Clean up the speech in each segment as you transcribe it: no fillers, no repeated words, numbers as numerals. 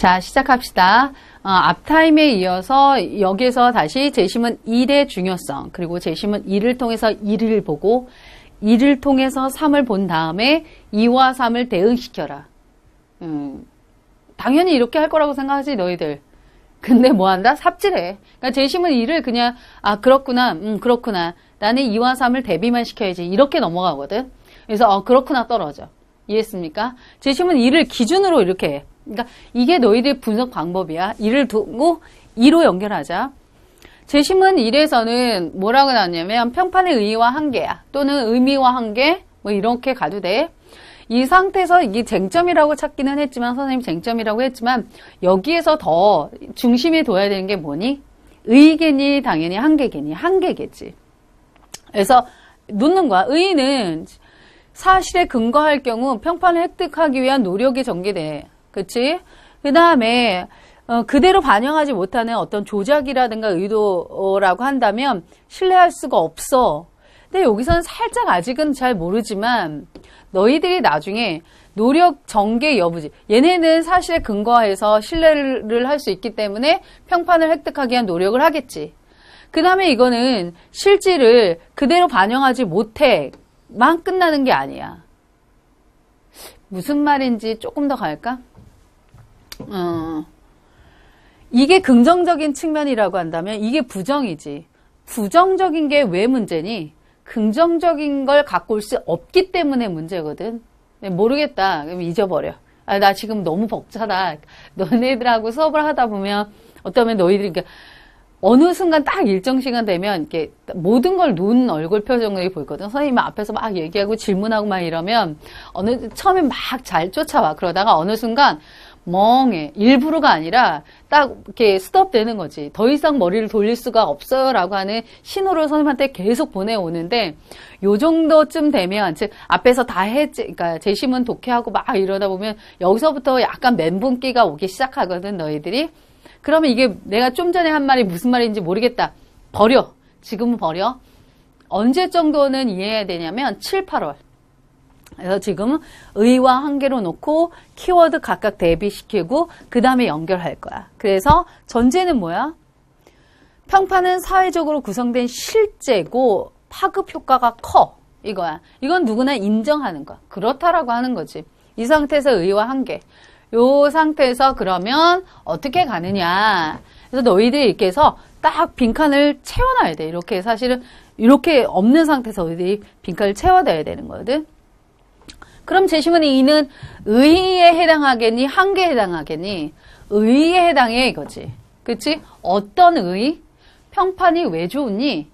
자, 시작합시다. 앞타임에 이어서 여기서 다시 재심은 1의 중요성, 그리고 재심은 2를 통해서 2를 보고 2를 통해서 3을 본 다음에 2와 3을 대응시켜라. 당연히 이렇게 할 거라고 생각하지 너희들. 근데 뭐 한다? 삽질해. 그러니까 재심은 2를 그냥 그렇구나, 그렇구나. 나는 2와 3을 대비만 시켜야지. 이렇게 넘어가거든. 그래서 그렇구나 떨어져. 이해했습니까? 재심은 2를 기준으로 이렇게 해. 그러니까 이게 너희들 분석 방법이야. 2를 두고 2로 연결하자. 재심은 1에서는 뭐라고 나왔냐면 평판의 의의와 한계야. 또는 의미와 한계 뭐 이렇게 가도 돼. 이 상태에서 이게 쟁점이라고 찾기는 했지만 선생님 쟁점이라고 했지만 여기에서 더 중심에 둬야 되는 게 뭐니? 의의겠니? 당연히 한계겠니? 한계겠지. 그래서 놓는 거야. 의의는 사실에 근거할 경우 평판을 획득하기 위한 노력이 전개돼. 그치? 그 다음에 그대로 반영하지 못하는 어떤 조작이라든가 의도라고 한다면 신뢰할 수가 없어. 근데 여기서는 살짝 아직은 잘 모르지만 너희들이 나중에 노력 전개 여부지. 얘네는 사실에 근거해서 신뢰를 할 수 있기 때문에 평판을 획득하기 위한 노력을 하겠지. 그 다음에 이거는 실질을 그대로 반영하지 못해만 끝나는 게 아니야. 무슨 말인지 조금 더 갈까? 이게 긍정적인 측면이라고 한다면 이게 부정이지. 부정적인 게 왜 문제니? 긍정적인 걸 갖고 올 수 없기 때문에 문제거든. 모르겠다. 그럼 잊어버려. 나 지금 너무 벅차다. 너네들하고 수업을 하다 보면 어쩌면 너희들이 어느 순간 딱 일정 시간 되면 이렇게 모든 걸 놓은 얼굴 표정이 보이거든. 선생님이 앞에서 막 얘기하고 질문하고 막 이러면 처음에 막 잘 쫓아와. 그러다가 어느 순간 멍해. 일부러가 아니라 딱 이렇게 스톱되는 거지. 더 이상 머리를 돌릴 수가 없어요 라고 하는 신호를 선생님한테 계속 보내오는데 요 정도쯤 되면 즉 앞에서 다 그러니까 재심은 독해하고 막 이러다 보면 여기서부터 약간 멘붕기가 오기 시작하거든 너희들이. 그러면 이게 내가 좀 전에 한 말이 무슨 말인지 모르겠다. 버려. 지금은 버려. 언제 정도는 이해해야 되냐면 7, 8월. 그래서 지금은 의와 한계로 놓고 키워드 각각 대비시키고 그 다음에 연결할 거야. 그래서 전제는 뭐야? 평판은 사회적으로 구성된 실제고 파급 효과가 커. 이거야. 이건 누구나 인정하는 거야. 그렇다라고 하는 거지. 이 상태에서 의와 한계. 요 상태에서 그러면 어떻게 가느냐. 그래서 너희들이 이렇게 해서 딱 빈칸을 채워놔야 돼. 이렇게 사실은 이렇게 없는 상태에서 너희들이 빈칸을 채워놔야 되는 거거든. 그럼 재심은 2는 의의에 해당하겠니? 한계에 해당하겠니? 의의에 해당해 이거지. 그치? 어떤 의의? 평판이 왜 좋으니?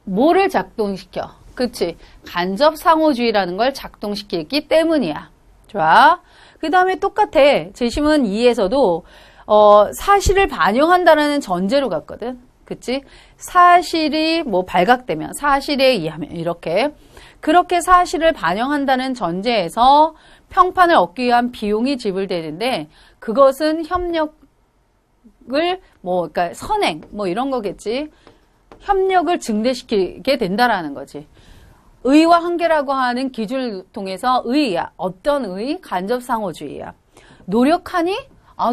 뭐를 작동시켜? 그치? 간접 상호주의라는 걸 작동시키기 때문이야. 좋아. 그 다음에 똑같아. 재심은 2에서도 사실을 반영한다는 전제로 갔거든. 그치? 사실이 뭐 발각되면 사실에 의하면 이렇게 그렇게 사실을 반영한다는 전제에서 평판을 얻기 위한 비용이 지불되는데 그것은 협력을 그러니까 선행 이런 거겠지. 협력을 증대시키게 된다라는 거지. 의와 한계라고 하는 기준을 통해서 의의야. 어떤 의의? 간접상호주의야. 노력하니?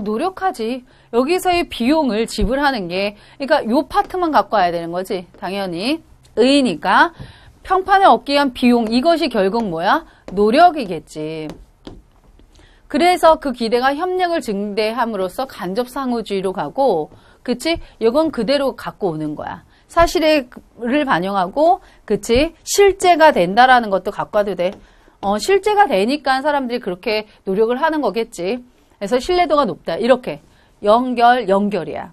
노력하지. 여기서의 비용을 지불하는 게 그러니까 요 파트만 갖고 와야 되는 거지. 당연히 의의니까 평판을 얻기 위한 비용 이것이 결국 뭐야? 노력이겠지. 그래서 그 기대가 협력을 증대함으로써 간접상호주의로 가고 그치? 이건 그대로 갖고 오는 거야. 사실을 반영하고 그치? 실제가 된다라는 것도 갖고 와도 돼. 실제가 되니까 사람들이 그렇게 노력을 하는 거겠지. 그래서 신뢰도가 높다. 이렇게 연결이야.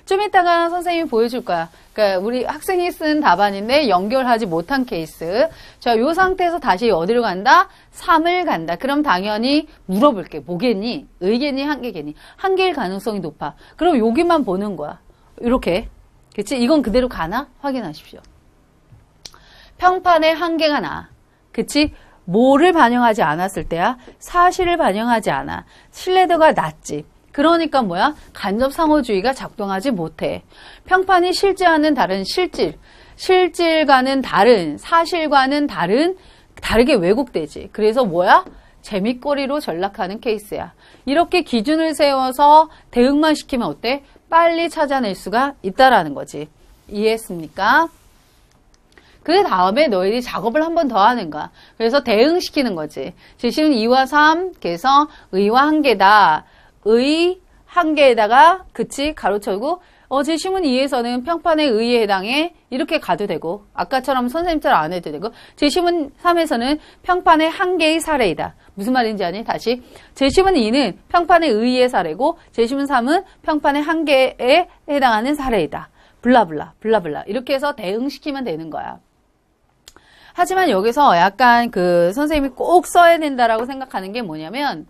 좀 이따가 선생님이 보여줄 거야. 그러니까 우리 학생이 쓴 답안인데 연결하지 못한 케이스. 자, 요 상태에서 다시 어디로 간다? 3을 간다. 그럼 당연히 물어볼게. 뭐겠니? 의겠니? 한계겠니? 한계일 가능성이 높아. 그럼 여기만 보는 거야. 이렇게. 그치? 이건 그대로 가나? 확인하십시오. 평판의 한계가 나. 그치? 뭐를 반영하지 않았을 때야? 사실을 반영하지 않아. 신뢰도가 낮지. 그러니까 뭐야? 간접상호주의가 작동하지 못해. 평판이 실제와는 다른 실질과는 다른, 사실과는 다르게 왜곡되지. 그래서 뭐야? 재미거리로 전락하는 케이스야. 이렇게 기준을 세워서 대응만 시키면 어때? 빨리 찾아낼 수가 있다라는 거지. 이해했습니까? 그 다음에 너희들이 작업을 한 번 더 하는 거야. 그래서 대응시키는 거지. 제시문 2와 3, 그래서 의와 한계다. 의, 한계에다가, 그치, 가로쳐고, 제시문 2에서는 평판의 의에 해당해. 이렇게 가도 되고, 아까처럼 선생님처럼 안 해도 되고, 제시문 3에서는 평판의 한계의 사례이다. 무슨 말인지 아니? 다시. 제시문 2는 평판의 의의 사례고, 제시문 3은 평판의 한계에 해당하는 사례이다. 블라블라, 블라블라. 이렇게 해서 대응시키면 되는 거야. 하지만 여기서 약간 선생님이 꼭 써야 된다라고 생각하는 게 뭐냐면,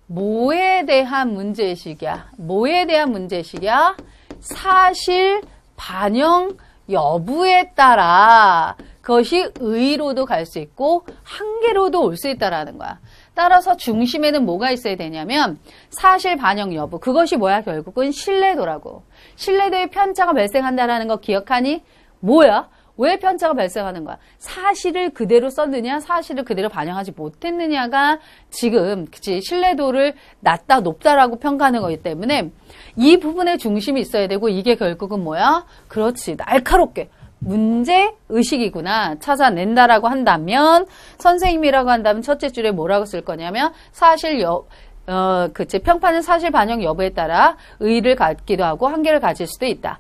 뭐에 대한 문제의식이야? 뭐에 대한 문제의식이야? 사실 반영 여부에 따라 그것이 의로도 갈 수 있고 한계로도 올 수 있다라는 거야. 따라서 중심에는 뭐가 있어야 되냐면 사실 반영 여부. 그것이 뭐야? 결국은 신뢰도라고. 신뢰도의 편차가 발생한다라는 거 기억하니? 뭐야? 왜 편차가 발생하는 거야? 사실을 그대로 썼느냐, 사실을 그대로 반영하지 못했느냐가 지금 그치 신뢰도를 낮다, 높다라고 평가하는 거기 때문에 이 부분에 중심이 있어야 되고 이게 결국은 뭐야? 그렇지, 날카롭게 문제의식이구나 찾아낸다라고 한다면 선생님이라고 한다면 첫째 줄에 뭐라고 쓸 거냐면 사실 그치 평판은 사실 반영 여부에 따라 의의를 갖기도 하고 한계를 가질 수도 있다.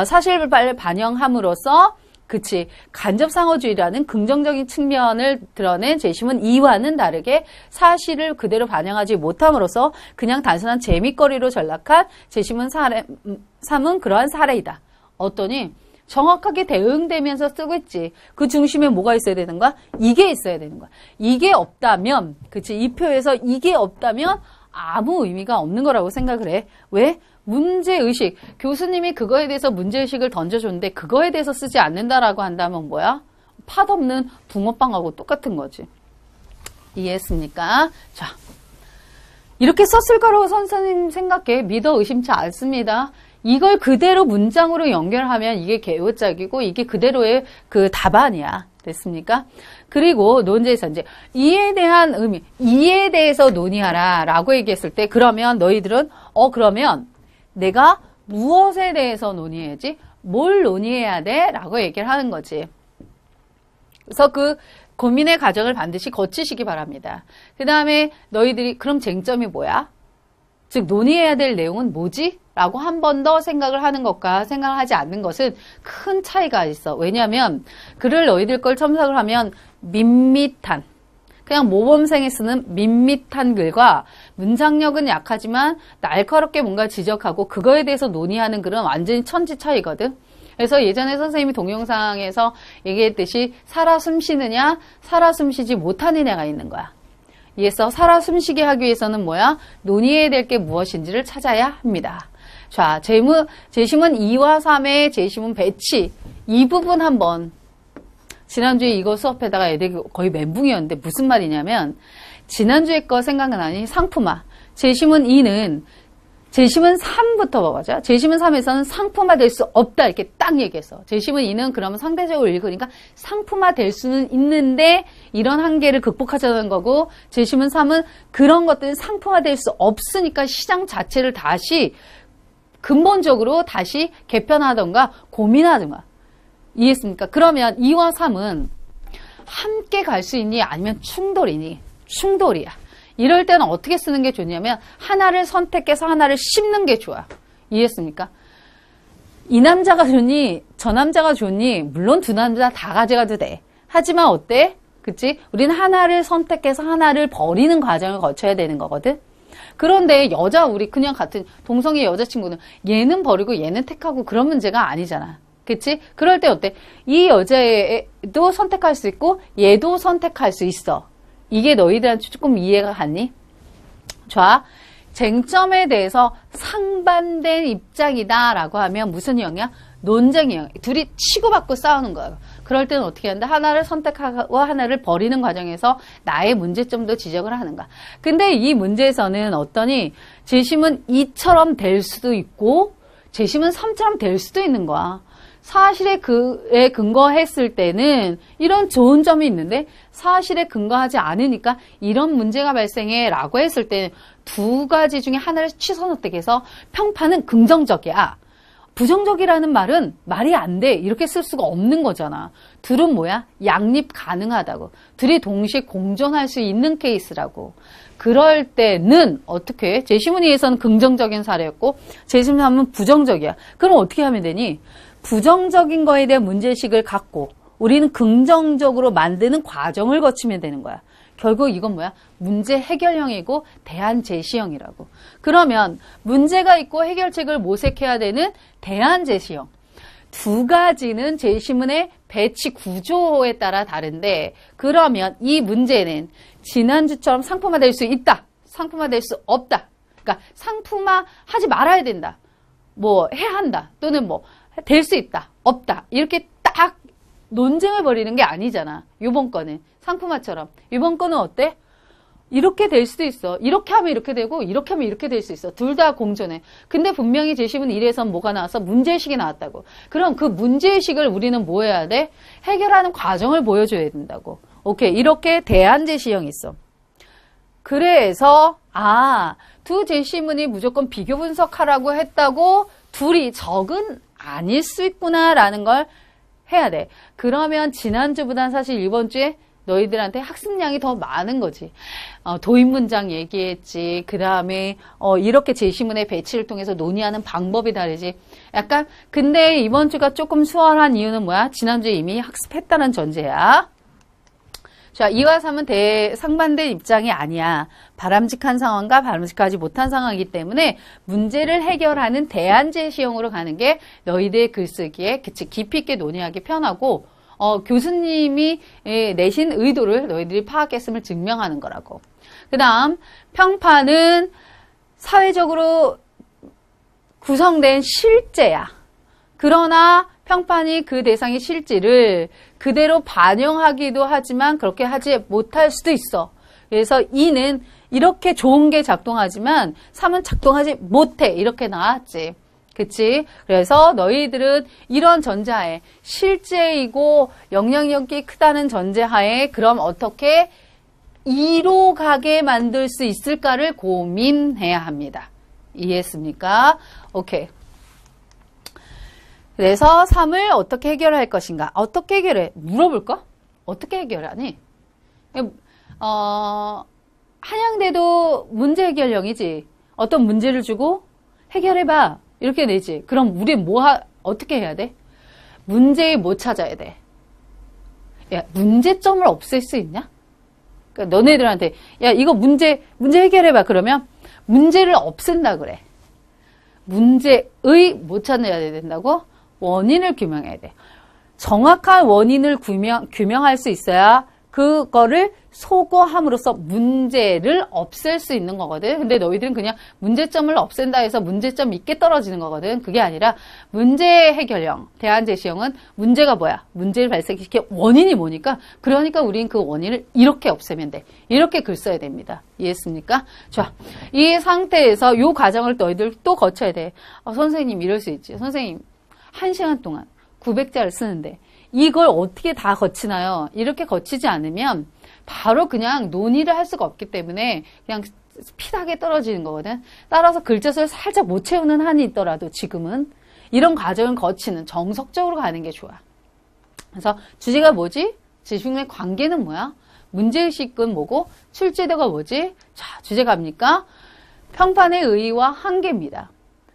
사실을 반영함으로써 그치. 간접상호주의라는 긍정적인 측면을 드러낸 제시문 2와는 다르게 사실을 그대로 반영하지 못함으로써 그냥 단순한 재미거리로 전락한 제시문 3은 그러한 사례이다. 어떠니? 정확하게 대응되면서 쓰고 있지. 그 중심에 뭐가 있어야 되는 거야? 이게 있어야 되는 거야. 이게 없다면, 그치. 이 표에서 이게 없다면 아무 의미가 없는 거라고 생각을 해. 왜? 문제의식. 교수님이 그거에 대해서 문제의식을 던져줬는데 그거에 대해서 쓰지 않는다라고 한다면 뭐야? 팥없는 붕어빵하고 똑같은 거지. 이해했습니까? 자, 이렇게 썼을 거라고 선생님 생각해. 믿어 의심치 않습니다. 이걸 그대로 문장으로 연결하면 이게 개요짝이고 이게 그대로의 그 답안이야. 됐습니까? 그리고 논제에서 이제 이에 대한 의미, 이에 대해서 논의하라 라고 얘기했을 때 그러면 너희들은 그러면 내가 무엇에 대해서 논의해야지? 뭘 논의해야 돼? 라고 얘기를 하는 거지. 그래서 그 고민의 과정을 반드시 거치시기 바랍니다. 그 다음에 너희들이 그럼 쟁점이 뭐야? 즉 논의해야 될 내용은 뭐지? 라고 한 번 더 생각을 하는 것과 생각하지 않는 것은 큰 차이가 있어. 왜냐하면 글을 너희들 걸 첨삭을 하면 밋밋한 그냥 모범생이 쓰는 밋밋한 글과 문장력은 약하지만 날카롭게 뭔가 지적하고 그거에 대해서 논의하는 글은 완전히 천지 차이거든. 그래서 예전에 선생님이 동영상에서 얘기했듯이 살아 숨쉬느냐 살아 숨쉬지 못하느냐가 있는 거야. 이에서 살아 숨쉬게 하기 위해서는 뭐야? 논의해야 될 게 무엇인지를 찾아야 합니다. 자, 제시문 2와 3의 제시문 배치 이 부분 한번 지난주에 이거 수업에다가 애들이 거의 멘붕이었는데 무슨 말이냐면 지난주에 거 생각나니 상품화. 제시문 2는 제시문 3부터 먹어죠. 제시문 3에서는 상품화 될 수 없다 이렇게 딱 얘기했어. 제시문 2는 그러면 상대적으로 읽으니까 상품화 될 수는 있는데 이런 한계를 극복하자는 거고 제시문 3은 그런 것들은 상품화 될 수 없으니까 시장 자체를 다시 근본적으로 다시 개편하던가 고민하던가. 이해했습니까? 그러면 2와 3은 함께 갈 수 있니? 아니면 충돌이니? 충돌이야. 이럴 때는 어떻게 쓰는 게 좋냐면 하나를 선택해서 하나를 씹는 게 좋아. 이해했습니까? 이 남자가 좋니? 저 남자가 좋니? 물론 두 남자 다 가져가도 돼. 하지만 어때? 그치? 우리는 하나를 선택해서 하나를 버리는 과정을 거쳐야 되는 거거든. 그런데 우리 그냥 같은 동성애 여자친구는 얘는 버리고 얘는 택하고 그런 문제가 아니잖아. 그치? 그럴 때 어때? 이 여자애도 선택할 수 있고 얘도 선택할 수 있어. 이게 너희들한테 조금 이해가 갔니? 자, 쟁점에 대해서 상반된 입장이다 라고 하면 무슨 형이야? 논쟁 형. 둘이 치고받고 싸우는 거예요. 그럴 때는 어떻게 한다? 하나를 선택하고 하나를 버리는 과정에서 나의 문제점도 지적을 하는 거야. 근데 이 문제에서는 어떠니? 제시문 2처럼 될 수도 있고 제시문 3처럼 될 수도 있는 거야. 사실에 그에 근거했을 때는 이런 좋은 점이 있는데 사실에 근거하지 않으니까 이런 문제가 발생해 라고 했을 때는 두 가지 중에 하나를 취소선택해서 평판은 긍정적이야. 부정적이라는 말은 말이 안 돼. 이렇게 쓸 수가 없는 거잖아. 둘은 뭐야? 양립 가능하다고. 둘이 동시에 공존할 수 있는 케이스라고. 그럴 때는 어떻게? 제시문의에서는 긍정적인 사례였고 제시문 3은 부정적이야. 그럼 어떻게 하면 되니? 부정적인 거에 대한 문제의식을 갖고 우리는 긍정적으로 만드는 과정을 거치면 되는 거야. 결국 이건 뭐야? 문제 해결형이고 대안 제시형이라고. 그러면 문제가 있고 해결책을 모색해야 되는 대안 제시형. 두 가지는 제시문의 배치 구조에 따라 다른데 그러면 이 문제는 지난주처럼 상품화될 수 있다. 상품화될 수 없다. 그러니까 상품화하지 말아야 된다. 뭐 해야 한다. 또는 뭐 될 수 있다. 없다. 이렇게 딱 논쟁을 벌이는 게 아니잖아. 이번 거는 상품화처럼. 이번 거는 어때? 이렇게 될 수도 있어. 이렇게 하면 이렇게 되고 이렇게 하면 이렇게 될 수 있어. 둘 다 공존해. 근데 분명히 제시문 1에선 뭐가 나와서 문제의식이 나왔다고. 그럼 그 문제의식을 우리는 뭐 해야 돼? 해결하는 과정을 보여줘야 된다고. 오케이. 이렇게 대안 제시형이 있어. 그래서 두 제시문이 무조건 비교 분석하라고 했다고 둘이 적은 아닐 수 있구나라는 걸 해야 돼. 그러면 지난주보다는 사실 이번 주에 너희들한테 학습량이 더 많은 거지. 도입 문장 얘기했지. 그 다음에 이렇게 제시문의 배치를 통해서 논의하는 방법이 다르지. 약간 근데 이번 주가 조금 수월한 이유는 뭐야? 지난주에 이미 학습했다는 전제야. 자, 2와 3은 상반된 입장이 아니야. 바람직한 상황과 바람직하지 못한 상황이기 때문에 문제를 해결하는 대안 제시형으로 가는 게 너희들의 글쓰기에 깊이 있게 논의하기 편하고 교수님이 내신 의도를 너희들이 파악했음을 증명하는 거라고. 그 다음 평판은 사회적으로 구성된 실제야. 그러나 평판이 그 대상의 실질을 그대로 반영하기도 하지만 그렇게 하지 못할 수도 있어. 그래서 2는 이렇게 좋은 게 작동하지만 3은 작동하지 못해. 이렇게 나왔지. 그치? 그래서 너희들은 이런 전제하에 실제이고 영향력이 크다는 전제하에 그럼 어떻게 2로 가게 만들 수 있을까를 고민해야 합니다. 이해했습니까? 오케이. 그래서 3을 어떻게 해결할 것인가? 어떻게 해결해? 물어볼까? 어떻게 해결하니? 한양대도 문제 해결형이지. 어떤 문제를 주고 해결해봐. 이렇게 내지. 그럼 우리 어떻게 해야 돼? 문제에 뭐 찾아야 돼? 야, 문제점을 없앨 수 있냐? 그러니까 너네들한테, 야, 이거 문제 해결해봐. 그러면 문제를 없앤다 그래. 문제의 뭐 찾아야 된다고? 원인을 규명해야 돼. 정확한 원인을 규명할 수 있어야 그거를 소거함으로써 문제를 없앨 수 있는 거거든. 근데 너희들은 그냥 문제점을 없앤다 해서 문제점 있게 떨어지는 거거든. 그게 아니라 문제 해결형, 대안 제시형은 문제가 뭐야? 문제를 발생시킨 원인이 뭐니까? 그러니까 우린 그 원인을 이렇게 없애면 돼. 이렇게 글 써야 됩니다. 이해했습니까? 자, 이 상태에서 이 과정을 너희들 또 거쳐야 돼. 선생님 이럴 수 있지. 선생님 1시간 동안 900자를 쓰는데 이걸 어떻게 다 거치나요? 이렇게 거치지 않으면 바로 그냥 논의를 할 수가 없기 때문에 그냥 스피드하게 떨어지는 거거든. 따라서 글자수를 살짝 못 채우는 한이 있더라도 지금은 이런 과정을 거치는 정석적으로 가는 게 좋아. 그래서 주제가 뭐지? 제시문의 관계는 뭐야? 문제의식은 뭐고? 출제도가 뭐지? 자, 주제가 뭡니까? 평판의 의의와 한계입니다.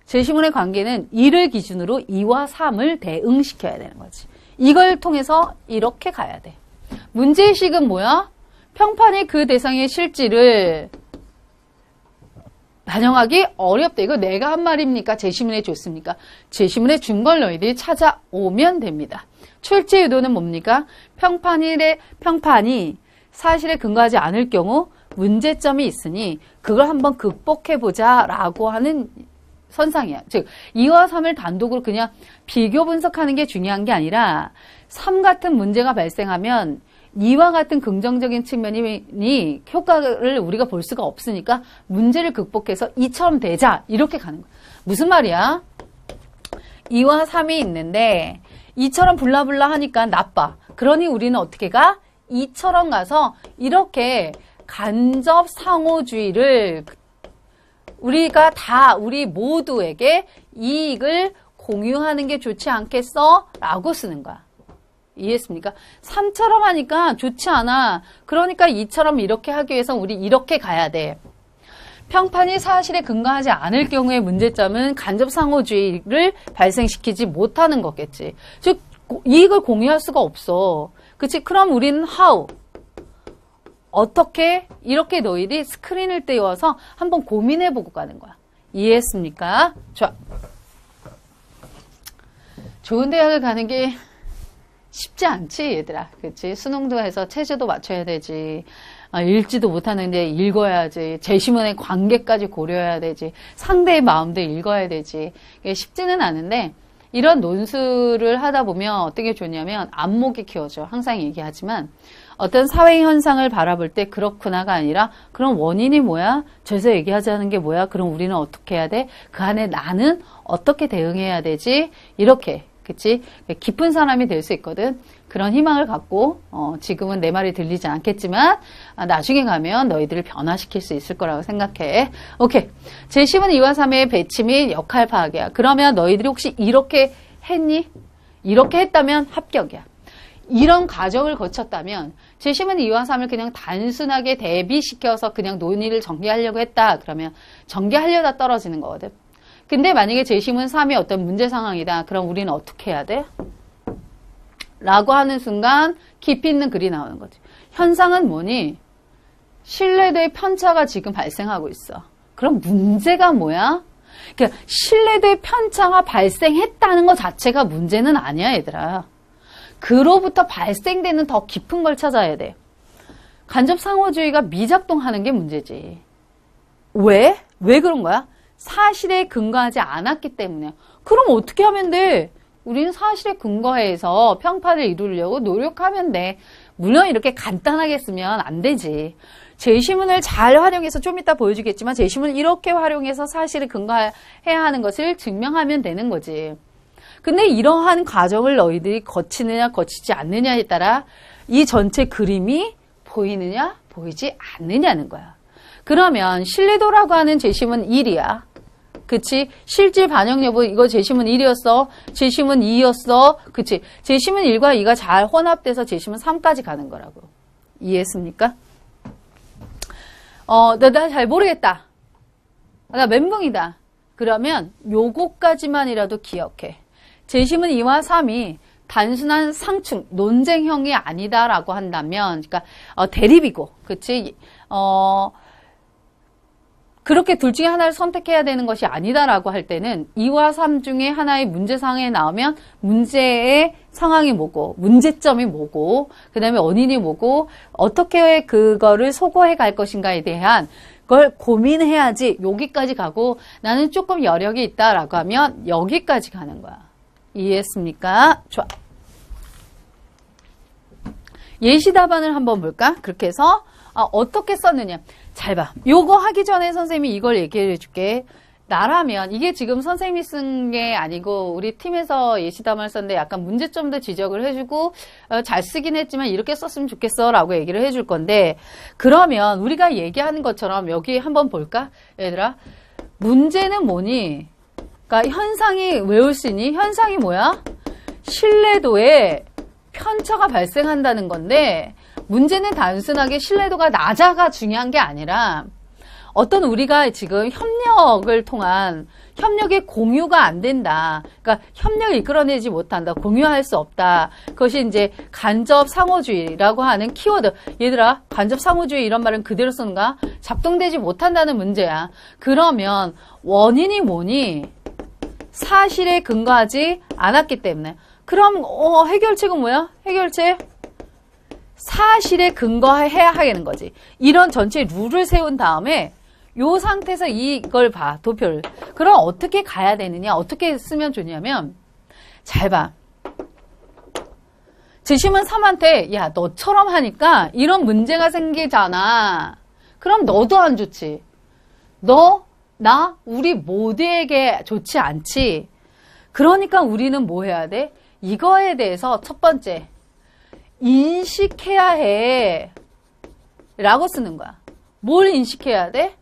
제시문의 관계는 2를 기준으로 2와 3을 대응시켜야 되는 거지. 이걸 통해서 이렇게 가야 돼. 문제의식은 뭐야? 평판이 그 대상의 실질을 반영하기 어렵다. 이거 내가 한 말입니까? 제시문에 줬습니까? 제시문에 준 걸 너희들이 찾아오면 됩니다. 출제 의도는 뭡니까? 평판이 사실에 근거하지 않을 경우 문제점이 있으니 그걸 한번 극복해보자 라고 하는 선상이야. 즉 2와 3을 단독으로 그냥 비교 분석하는 게 중요한 게 아니라 3 같은 문제가 발생하면 2와 같은 긍정적인 측면이 효과를 우리가 볼 수가 없으니까 문제를 극복해서 2처럼 되자 이렇게 가는 거야. 무슨 말이야? 2와 3이 있는데 이처럼 블라블라 하니까 나빠. 그러니 우리는 어떻게 가? 이처럼 가서 이렇게 간접 상호주의를 우리가 다 우리 모두에게 이익을 공유하는 게 좋지 않겠어? 라고 쓰는 거야. 이해했습니까? 3처럼 하니까 좋지 않아. 그러니까 2처럼 이렇게 하기 위해서 우리 이렇게 가야 돼. 평판이 사실에 근거하지 않을 경우의 문제점은 간접 상호주의를 발생시키지 못하는 거겠지. 즉 이익을 공유할 수가 없어. 그치? 그럼 우리는 how? 어떻게? 이렇게 너희들이 스크린을 떼어서 한번 고민해보고 가는 거야. 이해했습니까? 좋아. 좋은 대학을 가는 게 쉽지 않지, 얘들아. 그치? 수능도 해서 체제도 맞춰야 되지. 읽지도 못하는데 읽어야지. 제시문의 관계까지 고려해야 되지. 상대의 마음도 읽어야 되지. 이게 쉽지는 않은데, 이런 논술을 하다 보면 어떤 게 좋냐면, 안목이 키워져. 항상 얘기하지만, 어떤 사회 현상을 바라볼 때 그렇구나가 아니라, 그럼 원인이 뭐야? 저기서 얘기하자는 게 뭐야? 그럼 우리는 어떻게 해야 돼? 그 안에 나는 어떻게 대응해야 되지? 이렇게. 그치? 깊은 사람이 될 수 있거든. 그런 희망을 갖고 지금은 내 말이 들리지 않겠지만 나중에 가면 너희들을 변화시킬 수 있을 거라고 생각해. 오케이. 제시문 2와 3의 배치 및 역할 파악이야. 그러면 너희들이 혹시 이렇게 했니? 이렇게 했다면 합격이야. 이런 과정을 거쳤다면 제시문 2와 3을 그냥 단순하게 대비시켜서 그냥 논의를 전개하려고 했다. 그러면 전개하려다 떨어지는 거거든. 근데 만약에 제시문 3이 어떤 문제 상황이다. 그럼 우리는 어떻게 해야 돼? 라고 하는 순간 깊이 있는 글이 나오는 거지. 현상은 뭐니? 신뢰도의 편차가 지금 발생하고 있어. 그럼 문제가 뭐야? 그러니까 신뢰도의 편차가 발생했다는 것 자체가 문제는 아니야, 얘들아. 그로부터 발생되는 더 깊은 걸 찾아야 돼. 간접 상호주의가 미작동하는 게 문제지. 왜? 왜 그런 거야? 사실에 근거하지 않았기 때문에. 그럼 어떻게 하면 돼? 우리는 사실에 근거해서 평판을 이루려고 노력하면 돼. 물론 이렇게 간단하게 쓰면 안 되지. 제시문을 잘 활용해서 좀 이따 보여주겠지만 제시문을 이렇게 활용해서 사실에 근거해야 하는 것을 증명하면 되는 거지. 근데 이러한 과정을 너희들이 거치느냐 거치지 않느냐에 따라 이 전체 그림이 보이느냐 보이지 않느냐는 거야. 그러면 신뢰도라고 하는 제시문 1이야. 그치? 실질 반영 여부 이거 제시문 1이었어. 제시문 2였어. 그치? 제시문 1과 2가 잘 혼합돼서 제시문 3까지 가는 거라고. 이해했습니까? 나 잘 모르겠다. 나 멘붕이다. 그러면 요거까지만이라도 기억해. 제시문 2와 3이 단순한 상충, 논쟁형이 아니다라고 한다면, 그러니까 대립이고, 그치? 그렇게 둘 중에 하나를 선택해야 되는 것이 아니다라고 할 때는 2와 3 중에 하나의 문제 상황에 나오면 문제의 상황이 뭐고 문제점이 뭐고 그 다음에 원인이 뭐고 어떻게 그거를 소거해 갈 것인가에 대한 걸 고민해야지 여기까지 가고 나는 조금 여력이 있다라고 하면 여기까지 가는 거야. 이해했습니까? 좋아. 예시 답안을 한번 볼까? 그렇게 해서 어떻게 썼느냐. 잘 봐. 요거 하기 전에 선생님이 이걸 얘기해 줄게. 나라면 이게 지금 선생님이 쓴 게 아니고 우리 팀에서 예시담을 썼는데 약간 문제점도 지적을 해주고 잘 쓰긴 했지만 이렇게 썼으면 좋겠어 라고 얘기를 해줄 건데 그러면 우리가 얘기하는 것처럼 여기 한번 볼까? 얘들아 문제는 뭐니? 그러니까 현상이 외울 수 있니? 현상이 뭐야? 신뢰도에 편차가 발생한다는 건데 문제는 단순하게 신뢰도가 낮아가 중요한 게 아니라 어떤 우리가 지금 협력을 통한 협력의 공유가 안 된다. 그러니까 협력을 이끌어내지 못한다. 공유할 수 없다. 그것이 이제 간접 상호주의라고 하는 키워드. 얘들아, 간접 상호주의 이런 말은 그대로 쓰는가? 작동되지 못한다는 문제야. 그러면 원인이 뭐니? 사실에 근거하지 않았기 때문에. 그럼 해결책은 뭐야? 해결책? 사실에 근거해야 하겠는 거지. 이런 전체 룰을 세운 다음에 요 상태에서 이걸 봐. 도표를. 그럼 어떻게 가야 되느냐? 어떻게 쓰면 좋냐면 잘 봐. 제시문 3한테 야 너처럼 하니까 이런 문제가 생기잖아. 그럼 너도 안 좋지. 너, 나, 우리 모두에게 좋지 않지. 그러니까 우리는 뭐 해야 돼? 이거에 대해서 첫 번째, 인식해야 해. 라고 쓰는 거야. 뭘 인식해야 돼?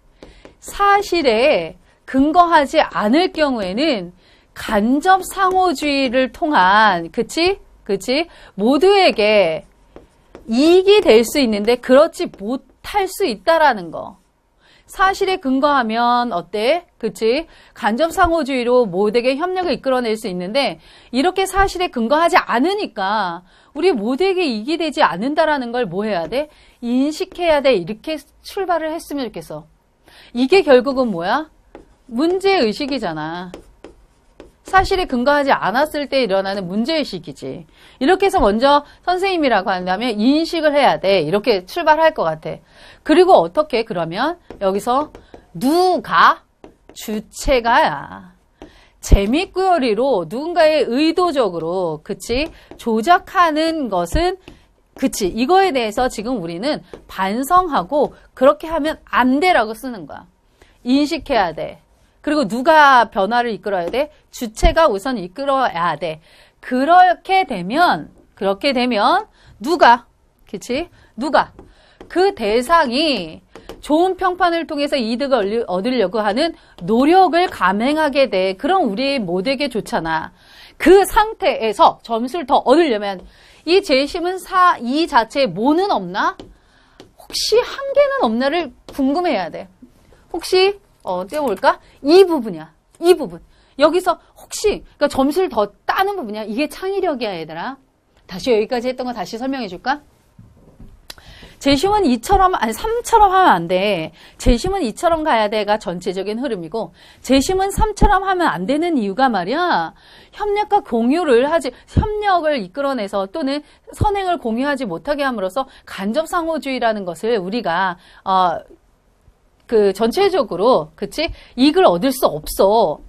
사실에 근거하지 않을 경우에는 간접 상호주의를 통한, 그치? 모두에게 이익이 될 수 있는데 그렇지 못할 수 있다라는 거. 사실에 근거하면 어때? 그치? 간접 상호주의로 모두에게 협력을 이끌어낼 수 있는데 이렇게 사실에 근거하지 않으니까 우리 모두에게 이익이 되지 않는다라는 걸 뭐 해야 돼? 인식해야 돼. 이렇게 출발을 했으면 좋겠어. 이게 결국은 뭐야? 문제의식이잖아. 사실에 근거하지 않았을 때 일어나는 문제의식이지. 이렇게 해서 먼저 선생님이라고 한다면 인식을 해야 돼. 이렇게 출발할 것 같아. 그리고 어떻게 그러면 여기서 누가 주체가야. 재미꾸러리로 누군가의 의도적으로 그치 조작하는 것은 그치 이거에 대해서 지금 우리는 반성하고 그렇게 하면 안 돼라고 쓰는 거야. 인식해야 돼. 그리고 누가 변화를 이끌어야 돼? 주체가 우선 이끌어야 돼. 그렇게 되면 누가 그치? 누가 그 대상이 좋은 평판을 통해서 이득을 얻으려고 하는 노력을 감행하게 돼. 그럼 우리 모두에게 좋잖아. 그 상태에서 점수를 더 얻으려면 이 재심은 이 자체에 뭐는 없나? 혹시 한계는 없나를 궁금해야 돼. 혹시 떼어볼까? 이 부분이야. 이 부분. 여기서 혹시 그러니까 점수를 더 따는 부분이야. 이게 창의력이야 얘들아. 다시 여기까지 했던 거 다시 설명해 줄까? 재심은 2처럼 아니 3처럼 하면 안 돼. 재심은 2처럼 가야 돼가 전체적인 흐름이고 재심은 3처럼 하면 안 되는 이유가 말이야. 협력과 공유를 협력을 이끌어내서 또는 선행을 공유하지 못하게 함으로써 간접 상호주의라는 것을 우리가 전체적으로 그치? 이익을 얻을 수 없어.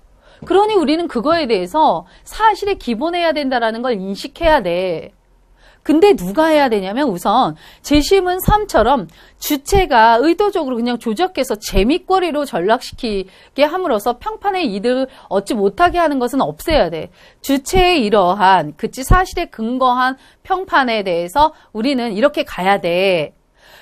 그러니 우리는 그거에 대해서 사실에 기본해야 된다라는 걸 인식해야 돼. 근데 누가 해야 되냐면 우선 재심은 3처럼 주체가 의도적으로 그냥 조작해서 재미거리로 전락시키게 함으로써 평판의 이득을 얻지 못하게 하는 것은 없애야 돼. 주체의 이러한 사실에 근거한 평판에 대해서 우리는 이렇게 가야 돼.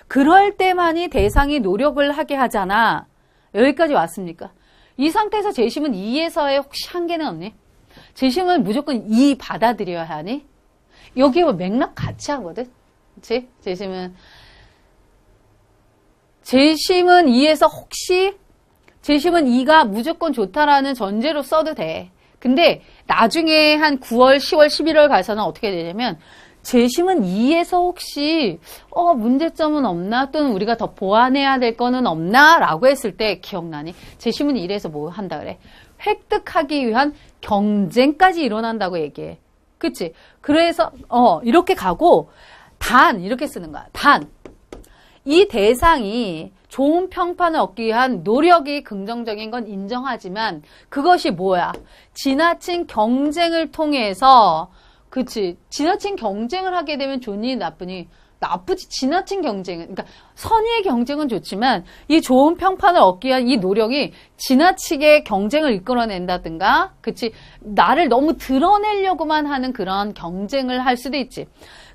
그럴 때만이 대상이 노력을 하게 하잖아. 여기까지 왔습니까? 이 상태에서 재심은 2에서의 혹시 한계는 없니? 재심은 무조건 2 받아들여야 하니? 여기와 맥락 같이 하거든. 그치? 재심은 2에서 혹시 재심은 2가 무조건 좋다라는 전제로 써도 돼. 근데 나중에 한 9월, 10월, 11월 가서는 어떻게 되냐면 재심은 2에서 혹시 문제점은 없나? 또는 우리가 더 보완해야 될 거는 없나? 라고 했을 때 기억나니? 재심은 1에서 뭐 한다 그래? 획득하기 위한 경쟁까지 일어난다고 얘기해. 그치? 그래서 이렇게 가고 이렇게 쓰는 거야. 이 대상이 좋은 평판을 얻기 위한 노력이 긍정적인 건 인정하지만 그것이 뭐야? 지나친 경쟁을 통해서 그치? 지나친 경쟁을 하게 되면 좋니 나쁘니? 나쁘지. 지나친 경쟁은 그러니까 선의의 경쟁은 좋지만 이 좋은 평판을 얻기 위한 이 노력이 지나치게 경쟁을 이끌어낸다든가 그치? 나를 너무 드러내려고만 하는 그런 경쟁을 할 수도 있지.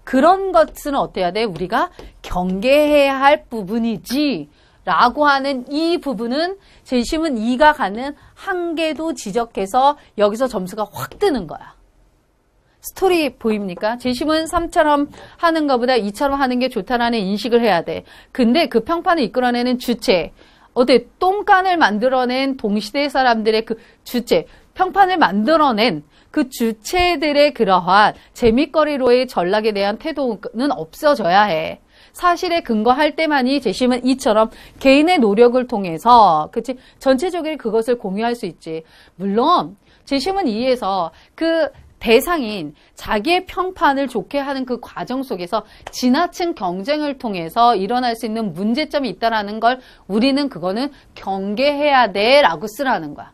그런 것은 어때야 돼? 우리가 경계해야 할 부분이지 라고 하는 이 부분은 재심은 2가 가는 한계도 지적해서 여기서 점수가 확 뜨는 거야. 스토리 보입니까? 재심은 3처럼 하는 것보다 2처럼 하는 게 좋다라는 인식을 해야 돼. 근데 그 평판을 이끌어내는 주체, 똥간을 만들어낸 동시대 사람들의 그 주체, 평판을 만들어낸 그 주체들의 그러한 재미거리로의 전락에 대한 태도는 없어져야 해. 사실에 근거할 때만이 재심은 2처럼 개인의 노력을 통해서 그치? 전체적으로 그것을 공유할 수 있지. 물론 재심은 2에서 그 대상인 자기의 평판을 좋게 하는 그 과정 속에서 지나친 경쟁을 통해서 일어날 수 있는 문제점이 있다는 걸 우리는 그거는 경계해야 돼 라고 쓰라는 거야.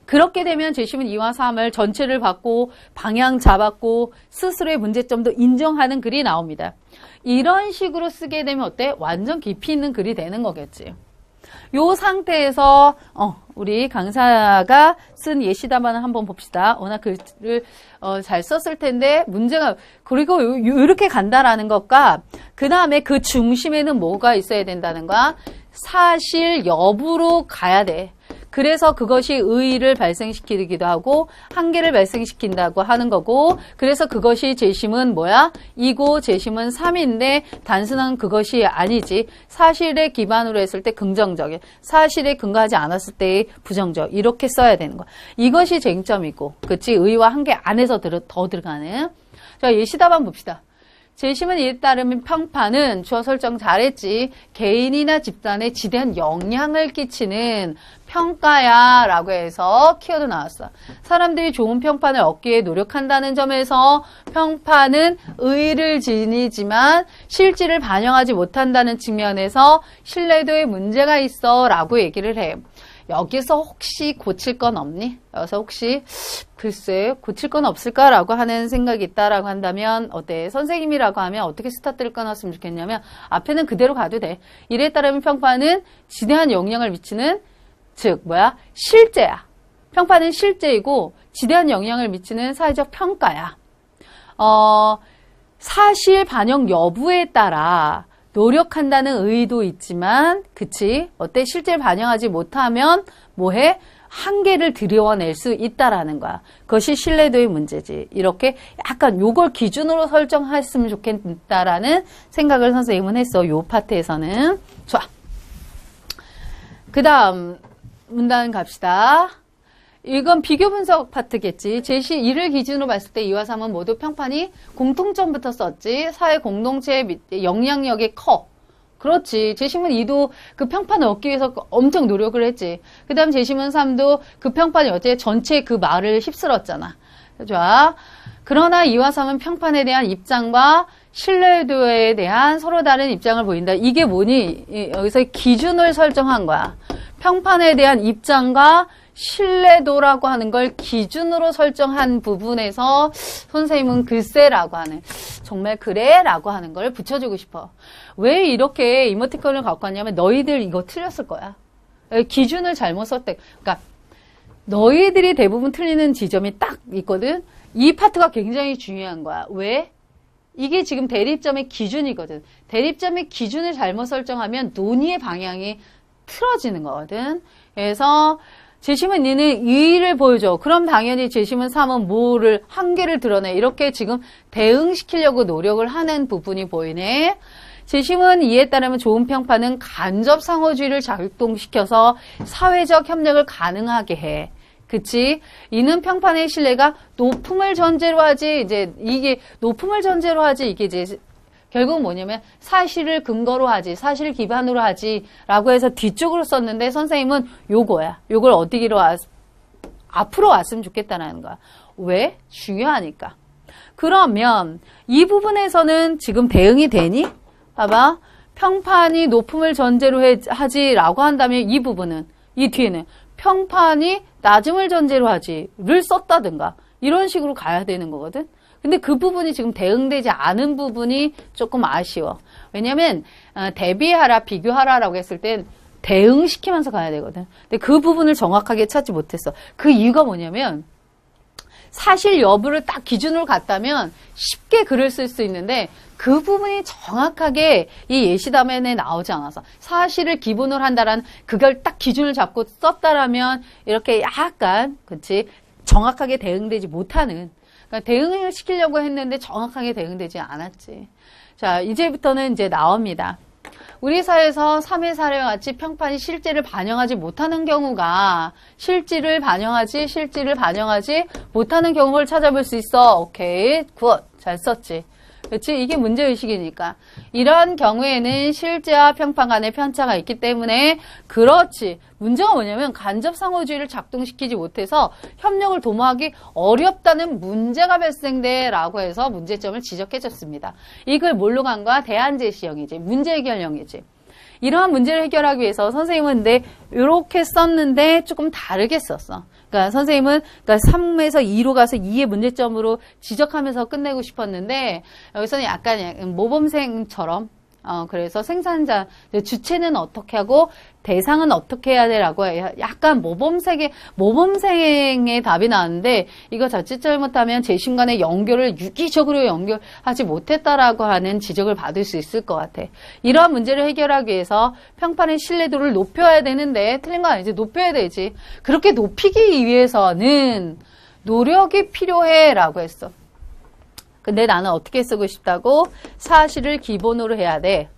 그렇게 되면 재심은 2와 3을 전체를 받고 방향 잡았고 스스로의 문제점도 인정하는 글이 나옵니다. 이런 식으로 쓰게 되면 어때? 완전 깊이 있는 글이 되는 거겠지. 요 상태에서 우리 강사가 쓴 예시 답안을 한번 봅시다. 워낙 글을 잘 썼을 텐데 문제가 그리고 이렇게 간다라는 것과 그 다음에 그 중심에는 뭐가 있어야 된다는 거야? 사실 여부로 가야 돼. 그래서 그것이 의의를 발생시키기도 하고 한계를 발생시킨다고 하는 거고 그래서 그것이 재심은 뭐야? 2고 재심은 3인데 단순한 그것이 아니지. 사실에 기반으로 했을 때 긍정적인, 사실에 근거하지 않았을 때의 부정적 이렇게 써야 되는 거야. 이것이 쟁점이고 그치? 의의와 한계 안에서 더 들어가는. 자, 예시답안 봅시다. 재심은 이에 따르면 평판은 주어 설정 잘했지. 개인이나 집단에 지대한 영향을 끼치는 평가야 라고 해서 키워드 나왔어. 사람들이 좋은 평판을 얻기 위해 노력한다는 점에서 평판은 의의를 지니지만 실질을 반영하지 못한다는 측면에서 신뢰도에 문제가 있어 라고 얘기를 해. 여기서 혹시 고칠 건 없니? 여기서 혹시 글쎄 고칠 건 없을까라고 하는 생각이 있다라고 한다면 어때? 선생님이라고 하면 어떻게 스타트를 끊었으면 좋겠냐면 앞에는 그대로 가도 돼. 이에 따르면 평판은 지대한 영향을 미치는 즉 뭐야? 실제야. 평판은 실제이고 지대한 영향을 미치는 사회적 평가야. 사실 반영 여부에 따라 노력한다는 의의도 있지만 그치? 어때? 실제를 반영하지 못하면 뭐해? 한계를 드러낼 수 있다라는 거야. 그것이 신뢰도의 문제지. 이렇게 약간 요걸 기준으로 설정했으면 좋겠다라는 생각을 선생님은 했어. 요 파트에서는. 좋아. 그 다음 문단 갑시다. 이건 비교 분석 파트겠지. 제시 1을 기준으로 봤을 때 2와 3은 모두 평판이 공통점부터 썼지. 사회 공동체의 영향력이 커. 그렇지. 제시문 2도 그 평판을 얻기 위해서 엄청 노력을 했지. 그 다음 제시문 3도 그 평판이 어째 전체 그 말을 휩쓸었잖아. 좋아. 그러나 2와 3은 평판에 대한 입장과 신뢰도에 대한 서로 다른 입장을 보인다. 이게 뭐니? 여기서 기준을 설정한 거야. 평판에 대한 입장과 신뢰도라고 하는 걸 기준으로 설정한 부분에서 선생님은 글쎄라고 하는 정말 그래? 라고 하는 걸 붙여주고 싶어. 왜 이렇게 이모티콘을 갖고 왔냐면 너희들 이거 틀렸을 거야. 기준을 잘못 썼대. 그러니까 너희들이 대부분 틀리는 지점이 딱 있거든. 이 파트가 굉장히 중요한 거야. 왜? 이게 지금 대립점의 기준이거든. 대립점의 기준을 잘못 설정하면 논의의 방향이 틀어지는 거거든. 그래서 제시문 2는 2를 보여줘. 그럼 당연히 제시문 3은 뭐를 한계를 드러내. 이렇게 지금 대응시키려고 노력을 하는 부분이 보이네. 제시문 2에 따르면 좋은 평판은 간접 상호주의를 작동시켜서 사회적 협력을 가능하게 해. 그치? 이는 평판의 신뢰가 높음을 전제로 하지. 이제 이게 높음을 전제로 하지. 이게 이제 결국 뭐냐면 사실을 근거로 하지, 사실 기반으로 하지 라고 해서 뒤쪽으로 썼는데 선생님은 요거야. 요걸 어디로 앞으로 왔으면 좋겠다는 거야. 왜? 중요하니까. 그러면 이 부분에서는 지금 대응이 되니? 봐봐. 평판이 높음을 전제로 하지 라고 한다면 이 부분은, 이 뒤에는 평판이 낮음을 전제로 하지를 썼다든가 이런 식으로 가야 되는 거거든. 근데 그 부분이 지금 대응되지 않은 부분이 조금 아쉬워. 왜냐면 대비하라, 비교하라라고 했을 땐 대응시키면서 가야 되거든. 근데 그 부분을 정확하게 찾지 못했어. 그 이유가 뭐냐면 사실 여부를 딱 기준으로 갔다면 쉽게 글을 쓸 수 있는데 그 부분이 정확하게 이 예시담에 나오지 않아서 사실을 기본으로 한다라는 그걸 딱 기준을 잡고 썼다라면 이렇게 약간 그치 정확하게 대응되지 못하는 그러니까 대응을 시키려고 했는데 정확하게 대응되지 않았지. 자, 이제부터는 이제 나옵니다. 우리 사회에서 3의 사례와 같이 평판이 실제를 반영하지 못하는 경우가 실질을 반영하지 못하는 경우를 찾아볼 수 있어. 오케이, 굿. 잘 썼지. 그렇지? 이게 문제의식이니까. 이런 경우에는 실제와 평판 간의 편차가 있기 때문에 그렇지. 문제가 뭐냐면 간접 상호주의를 작동시키지 못해서 협력을 도모하기 어렵다는 문제가 발생돼 라고 해서 문제점을 지적해줬습니다. 이걸 뭘로 간 거야? 대안 제시형이지. 문제 해결형이지. 이러한 문제를 해결하기 위해서 선생님은 근데 이렇게 썼는데 조금 다르게 썼어. 그러니까 선생님은 그러니까 3에서 2로 가서 2의 문제점으로 지적하면서 끝내고 싶었는데 여기서는 약간 모범생처럼 그래서 생산자, 주체는 어떻게 하고 대상은 어떻게 해야 되라고 해요. 약간 모범생의 답이 나왔는데 이거 자칫 잘못하면 재심 간의 연결을 유기적으로 연결하지 못했다라고 하는 지적을 받을 수 있을 것 같아. 이러한 문제를 해결하기 위해서 평판의 신뢰도를 높여야 되는데 틀린 거 아니지. 높여야 되지. 그렇게 높이기 위해서는 노력이 필요해 라고 했어. 근데 나는 어떻게 쓰고 싶다고? 사실을 기본으로 해야 돼.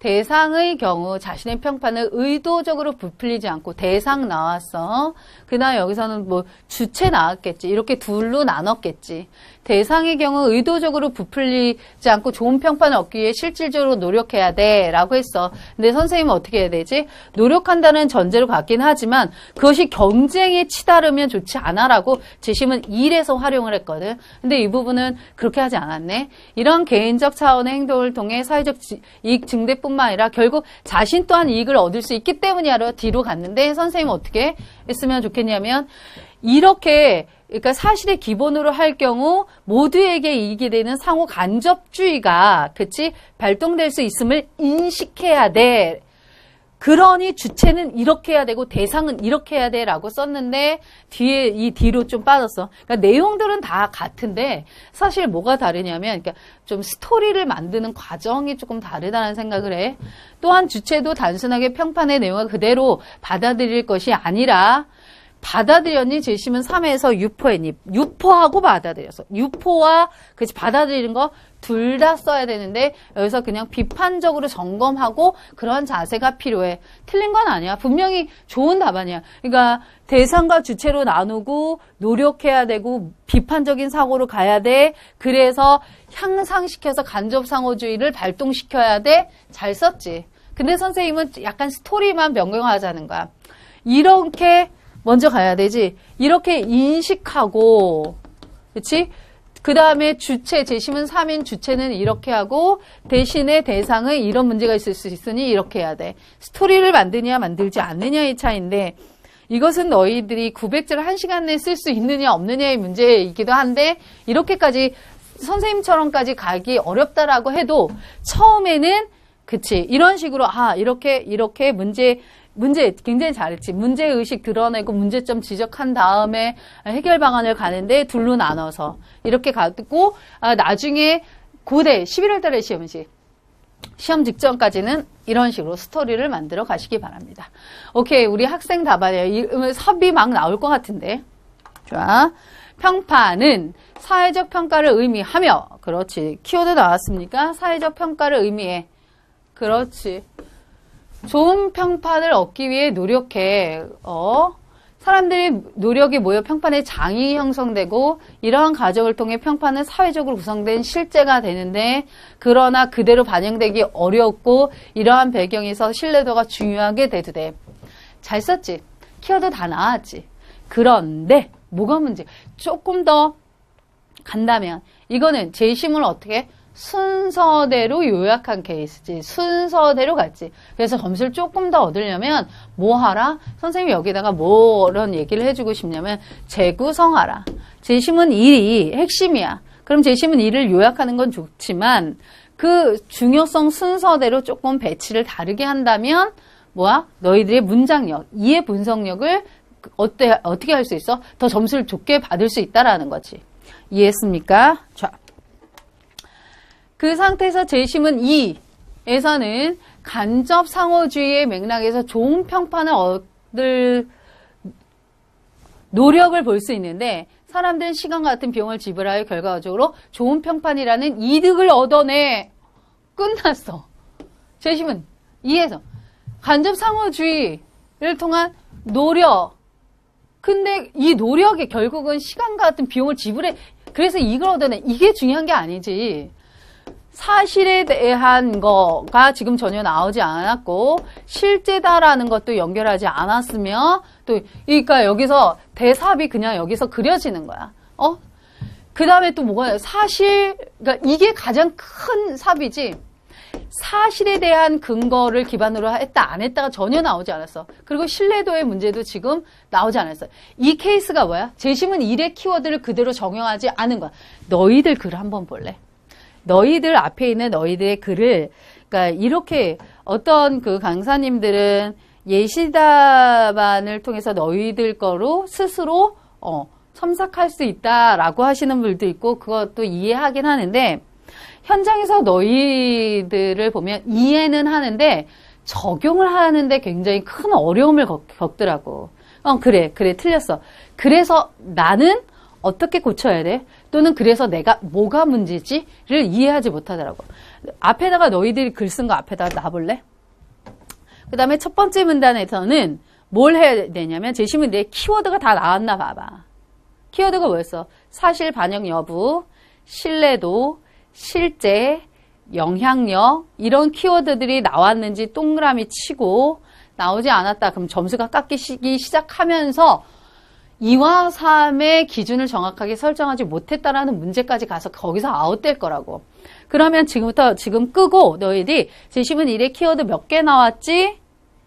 대상의 경우 자신의 평판을 의도적으로 부풀리지 않고 대상 나왔어. 그 다음에 여기서는 뭐 주체 나왔겠지. 이렇게 둘로 나눴겠지. 대상의 경우 의도적으로 부풀리지 않고 좋은 평판을 얻기 위해 실질적으로 노력해야 돼 라고 했어. 근데 선생님은 어떻게 해야 되지? 노력한다는 전제로 갖긴 하지만 그것이 경쟁에 치달으면 좋지 않아 라고 재심은 1에서 활용을 했거든. 근데 이 부분은 그렇게 하지 않았네. 이런 개인적 차원의 행동을 통해 사회적 이익 증대뿐만 아니라 결국 자신 또한 이익을 얻을 수 있기 때문이야로 뒤로 갔는데 선생님은 어떻게 했으면 좋겠냐면 이렇게 그러니까 사실의 기본으로 할 경우 모두에게 이익이 되는 상호 간접주의가 그치 발동될 수 있음을 인식해야 돼. 그러니 주체는 이렇게 해야 되고 대상은 이렇게 해야 돼 라고 썼는데 뒤에 이 뒤로 좀 빠졌어. 그러니까 내용들은 다 같은데 사실 뭐가 다르냐면 그러니까 좀 스토리를 만드는 과정이 조금 다르다는 생각을 해. 또한 주체도 단순하게 평판의 내용을 그대로 받아들일 것이 아니라 받아들였니? 재심은 3에서 유포했니? 유포하고 받아들였어. 유포와 그치 받아들이는 거 둘 다 써야 되는데 여기서 그냥 비판적으로 점검하고 그런 자세가 필요해. 틀린 건 아니야. 분명히 좋은 답안이야. 그러니까 대상과 주체로 나누고 노력해야 되고 비판적인 사고로 가야 돼. 그래서 향상시켜서 간접상호주의를 발동시켜야 돼. 잘 썼지. 근데 선생님은 약간 스토리만 변경하자는 거야. 이렇게 먼저 가야 되지. 이렇게 인식하고, 그치? 그 다음에 주체, 재심은 3인 주체는 이렇게 하고, 대신에 대상의 이런 문제가 있을 수 있으니 이렇게 해야 돼. 스토리를 만드냐, 만들지 않느냐의 차이인데, 이것은 너희들이 900자를 1시간 내에 쓸 수 있느냐, 없느냐의 문제이기도 한데, 이렇게까지, 선생님처럼까지 가기 어렵다라고 해도, 처음에는, 그치, 이런 식으로, 이렇게 문제 굉장히 잘했지. 문제의식 드러내고 문제점 지적한 다음에 해결 방안을 가는데 둘로 나눠서 이렇게 가고 나중에 고대 11월 달에 시험 직전까지는 이런 식으로 스토리를 만들어 가시기 바랍니다. 오케이. 우리 학생 답안이에요. 섭이 막 나올 것 같은데. 좋아. 평판은 사회적 평가를 의미하며 그렇지. 키워드 나왔습니까? 사회적 평가를 의미해. 그렇지. 좋은 평판을 얻기 위해 노력해. 사람들이 노력이 모여 평판의 장이 형성되고 이러한 과정을 통해 평판은 사회적으로 구성된 실제가 되는데 그러나 그대로 반영되기 어렵고 이러한 배경에서 신뢰도가 중요하게 돼도 돼. 잘 썼지? 키워드 다 나왔지? 그런데 뭐가 문제? 조금 더 간다면 이거는 재심을 어떻게 순서대로 요약한 케이스지. 순서대로 갔지. 그래서 점수를 조금 더 얻으려면 뭐 하라? 선생님이 여기다가 뭐런 얘기를 해주고 싶냐면 재구성하라. 재심은 1이 핵심이야. 그럼 재심은 1을 요약하는 건 좋지만 그 중요성 순서대로 조금 배치를 다르게 한다면 뭐야? 너희들의 문장력, 이해 분석력을 어떻게 할 수 있어? 더 점수를 좋게 받을 수 있다라는 거지. 이해했습니까? 자. 그 상태에서 재심은 2에서는 간접 상호주의의 맥락에서 좋은 평판을 얻을 노력을 볼 수 있는데 사람들은 시간과 같은 비용을 지불하여 결과적으로 좋은 평판이라는 이득을 얻어내. 끝났어. 재심은 2에서 간접 상호주의를 통한 노력. 근데 이 노력이 결국은 시간과 같은 비용을 지불해. 그래서 이걸 얻어내. 이게 중요한 게 아니지. 사실에 대한 거가 지금 전혀 나오지 않았고 실제다라는 것도 연결하지 않았으며 또 그러니까 여기서 대삽이 그냥 여기서 그려지는 거야. 그 다음에 또 뭐가 사실 그러니까 이게 가장 큰 삽이지. 사실에 대한 근거를 기반으로 했다 안 했다가 전혀 나오지 않았어. 그리고 신뢰도의 문제도 지금 나오지 않았어. 이 케이스가 뭐야? 재심은 1의 키워드를 그대로 적용하지 않은 거야. 너희들 글 한번 볼래? 너희들 앞에 있는 너희들의 글을 그러니까 이렇게 어떤 그 강사님들은 예시답안을 통해서 너희들 거로 스스로 첨삭할 수 있다라고 하시는 분들도 있고 그것도 이해하긴 하는데 현장에서 너희들을 보면 이해는 하는데 적용을 하는데 굉장히 큰 어려움을 겪더라고. 그래 틀렸어. 그래서 나는 어떻게 고쳐야 돼? 또는 그래서 내가 뭐가 문제지를 이해하지 못하더라고. 앞에다가 너희들이 글 쓴 거 앞에다가 놔볼래? 그 다음에 첫 번째 문단에서는 뭘 해야 되냐면 제시문에 키워드가 다 나왔나 봐봐. 키워드가 뭐였어? 사실 반영 여부, 신뢰도, 실제, 영향력 이런 키워드들이 나왔는지 동그라미 치고 나오지 않았다. 그럼 점수가 깎이기 시작하면서 2와 3의 기준을 정확하게 설정하지 못했다라는 문제까지 가서 거기서 아웃될 거라고. 그러면 지금부터 지금 끄고 너희들이 제시문 1에 키워드 몇 개 나왔지?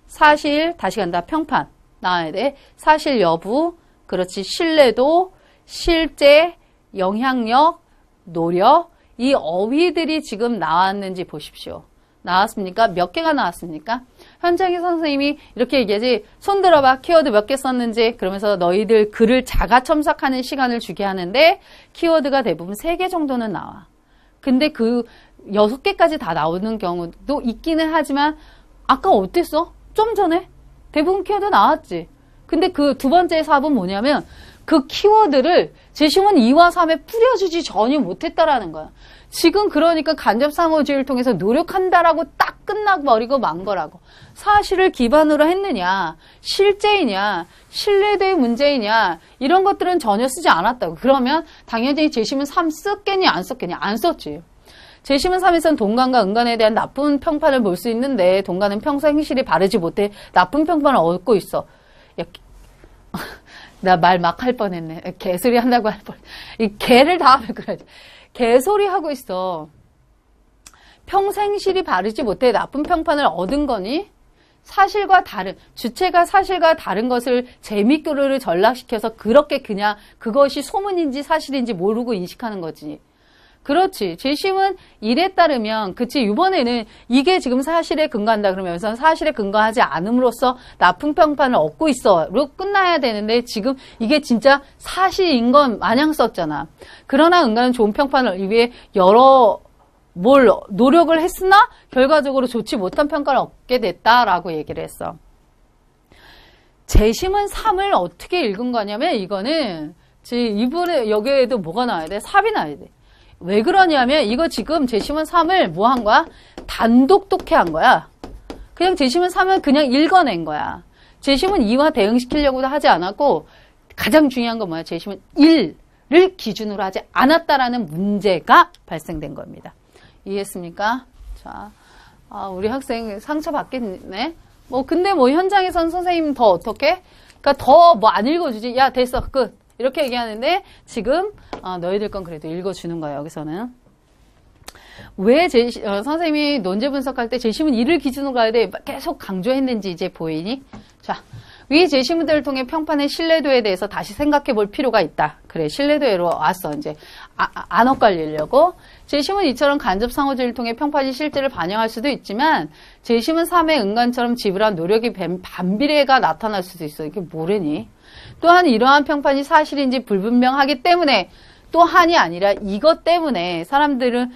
사실, 다시 간다. 평판 나와야 돼. 사실 여부, 그렇지. 신뢰도, 실제, 영향력, 노력 이 어휘들이 지금 나왔는지 보십시오. 나왔습니까? 몇 개가 나왔습니까? 현장의 선생님이 이렇게 얘기하지. 손 들어봐. 키워드 몇 개 썼는지. 그러면서 너희들 글을 자가 첨삭하는 시간을 주게 하는데 키워드가 대부분 3개 정도는 나와. 근데 그 6개까지 다 나오는 경우도 있기는 하지만 아까 어땠어? 좀 전에 대부분 키워드 나왔지. 근데 그 두 번째 사업은 뭐냐면 그 키워드를 제시문 2와 3에 뿌려주지 전혀 못했다라는 거야. 지금 그러니까 간접상호주의를 통해서 노력한다라고 딱 끝나버리고 만 거라고. 사실을 기반으로 했느냐, 실제이냐, 신뢰도의 문제이냐 이런 것들은 전혀 쓰지 않았다고. 그러면 당연히 제시문 3 썼겠냐 안 썼겠냐? 안 썼지. 제시문 3에서는 동간과 은간에 대한 나쁜 평판을 볼 수 있는데 동간은 평소 행실이 바르지 못해 나쁜 평판을 얻고 있어. 야, 나 말 막 할 뻔했네. 개소리 한다고 할 뻔. 이 개를 다 하면 그러지. 개소리 하고 있어. 평생실이 바르지 못해 나쁜 평판을 얻은 거니? 사실과 다른, 주체가 사실과 다른 것을 재미교류를 전락시켜서 그렇게 그냥 그것이 소문인지 사실인지 모르고 인식하는 거지. 그렇지. 제시문 1에 따르면, 그치, 이번에는 이게 지금 사실에 근거한다 그러면서 사실에 근거하지 않음으로써 나쁜 평판을 얻고 있어.로 끝나야 되는데 지금 이게 진짜 사실인 건 마냥 썼잖아. 그러나 은간은 좋은 평판을 위해 여러 노력을 했으나 결과적으로 좋지 못한 평가를 얻게 됐다라고 얘기를 했어. 제시문 3을 어떻게 읽은 거냐면 이거는 이번에 여기에도 뭐가 나와야 돼? 삽이 나와야 돼. 왜 그러냐면 이거 지금 제시문 3을 뭐 한 거야? 단독 독해한 거야. 그냥 제시문 3을 그냥 읽어낸 거야. 제시문 2와 대응시키려고도 하지 않았고 가장 중요한 건 뭐야? 제시문 1을 기준으로 하지 않았다라는 문제가 발생된 겁니다. 이해했습니까? 자, 우리 학생 상처받겠네. 근데 현장에선 선생님 더 어떻게? 그러니까 더 안 읽어주지. 야, 됐어. 끝. 이렇게 얘기하는데 지금 너희들 건 그래도 읽어주는 거예요. 여기서는. 왜 선생님이 논제 분석할 때 제시문 1을 기준으로 가야 돼? 계속 강조했는지 이제 보이니? 자, 위 제시문들을 통해 평판의 신뢰도에 대해서 다시 생각해 볼 필요가 있다. 그래, 신뢰도로 왔어. 이제 안 엇갈리려고. 제시문 2처럼 간접상호주의를 통해 평판이 실제를 반영할 수도 있지만 제시문 3의 은간처럼 지불한 노력이 반비례가 나타날 수도 있어. 이게 뭐래니? 또한 이러한 평판이 사실인지 불분명하기 때문에 또한이 아니라 이것 때문에 사람들은